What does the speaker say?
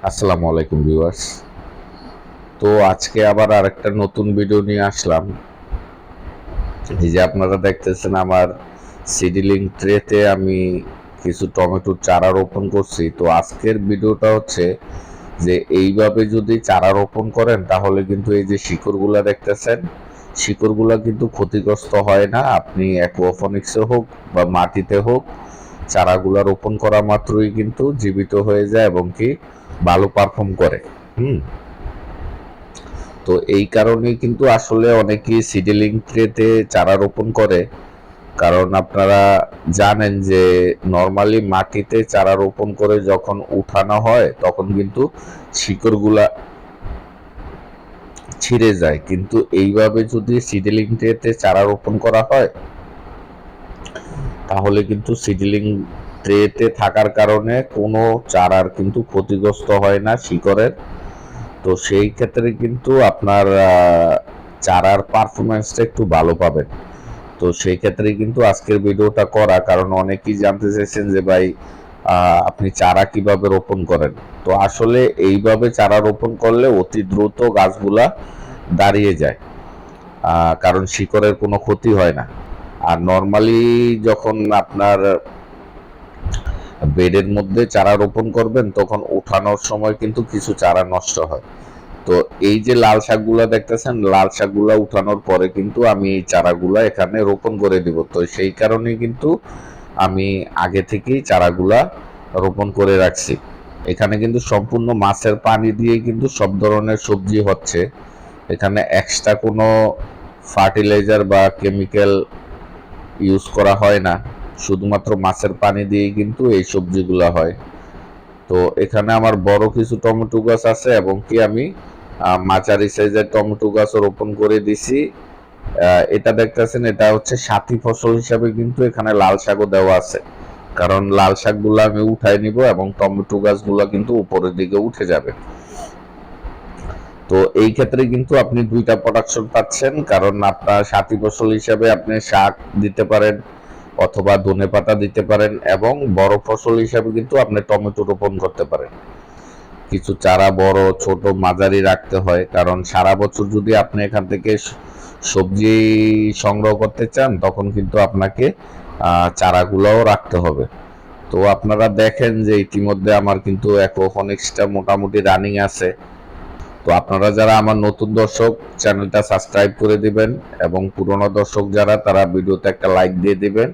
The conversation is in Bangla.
আসসালামু আলাইকুম ভিউয়ার্স। তো আজকে আবার আরেকটা নতুন ভিডিও নিয়ে আসলাম। এই যে আপনারা দেখতেছেন আমার সিডলিং ট্রেতে আমি কিছু টমেটোর চারা রোপণ করছি। তো আজকের ভিডিওটা হচ্ছে যে এইভাবে যদি চারা রোপণ করেন তাহলে কিন্তু এই যে শিকড়গুলা দেখতেছেন, শিকড়গুলা কিন্তু ক্ষতিগ্রস্ত হয় না। আপনি অ্যাকুয়াপনিক্সে হোক বা মাটিতে হোক, চারাগুলা রোপণ করা মাত্রই কিন্তু জীবিত হয়ে যায় এবং কি ভালো পারফর্ম করে। হুম। তো এই কারণেই কিন্তু আসলে অনেকেই সিডলিং ট্রেতে চারা রোপণ করে। কারণ আপনারা জানেন যে নর্মালি মাটিতে চারা রোপণ করে যখন উঠানো হয় তখন কিন্তু শিকড়গুলা ছিঁড়ে যায়, কিন্তু এইভাবে যদি সিডলিং ট্রেতে চারা রোপণ করা হয় তাহলে কিন্তু সিডলিং ট্রেতে থাকার কারণে কোনো চারার কিন্তু ক্ষতিগ্রস্ত হয় না শিকড়ের। তো সেই ক্ষেত্রে কিন্তু আপনার চারার পারফরমেন্সটা একটু ভালো পাবেন। তো সেই ক্ষেত্রে কিন্তু আজকের ভিডিওটা করা, কারণ অনেকেই জানতে চাইছেন যে ভাই আপনি চারা কিভাবে রোপণ করেন। তো আসলে এইভাবে চারা রোপণ করলে অতি দ্রুত গাছগুলা দাঁড়িয়ে যায়, কারণ শিকড়ের কোনো ক্ষতি হয় না। আর নর্মালি যখন আপনার বেডের মধ্যে চারা রোপণ করবেন তখন উঠানোর সময় কিন্তু কিছু চারা নষ্ট হয়। তো এই যে লাল শাকগুলা দেখতেছেন, লাল শাকগুলা উঠানোর পরে কিন্তু আমি এই চারাগুলা এখানে রোপণ করে দিব। তো সেই কারণেই কিন্তু আমি আগে থেকেই চারাগুলা রোপণ করে রাখছি। এখানে কিন্তু সম্পূর্ণ মাছের পানি দিয়ে কিন্তু সব ধরনের সবজি হচ্ছে। এখানে এক্সট্রা কোনো ফার্টিলাইজার বা কেমিক্যাল ইউজ করা হয় না, শুধুমাত্র মাছের পানি দিয়েই কিন্তু এই সবজিগুলা হয়। তো এখানে আমার বড় কিছু টমেটো গাছ আছে এবং কি আমি মাঝারি সাইজের টমেটো গাছও রোপণ করে দিছি। এটা দেখতেছেন, এটা হচ্ছে সাথী ফসল হিসাবে কিন্তু এখানে লাল শাকও দেওয়া আছে, কারণ লাল শাকগুলো আমি উঠাই নিব এবং টমেটো গাছগুলো কিন্তু উপরের দিকে উঠে যাবে। তো এই ক্ষেত্রে কিন্তু আপনি দুইটা প্রোডাকশন পাচ্ছেন, কারণ আপনার সাথী ফসল হিসাবে আপনি শাক দিতে পারেন অথবা ধনেপাতা দিতে পারেন, এবং বড় ফসল হিসাবে কিন্তু আপনি টমেটো রোপণ করতে পারেন। কিছু চারা বড় ছোট মাঝারি রাখতে হয়, কারণ সারা বছর যদি আপনি এখান থেকে সবজি সংগ্রহ করতে চান তখন কিন্তু আপনাকে চারাগুলোও রাখতে হবে। তো আপনারা দেখেন যে ইতিমধ্যে আমার কিন্তু অ্যাকুয়াপনিক্সটা মোটামুটি রানিং আছে। তো আপনারা যারা আমার নতুন দর্শক, চ্যানেলটা সাবস্ক্রাইব করে দিবেন, এবং পুরনো দর্শক যারা, তারা ভিডিওতে একটা লাইক দিয়ে দিবেন।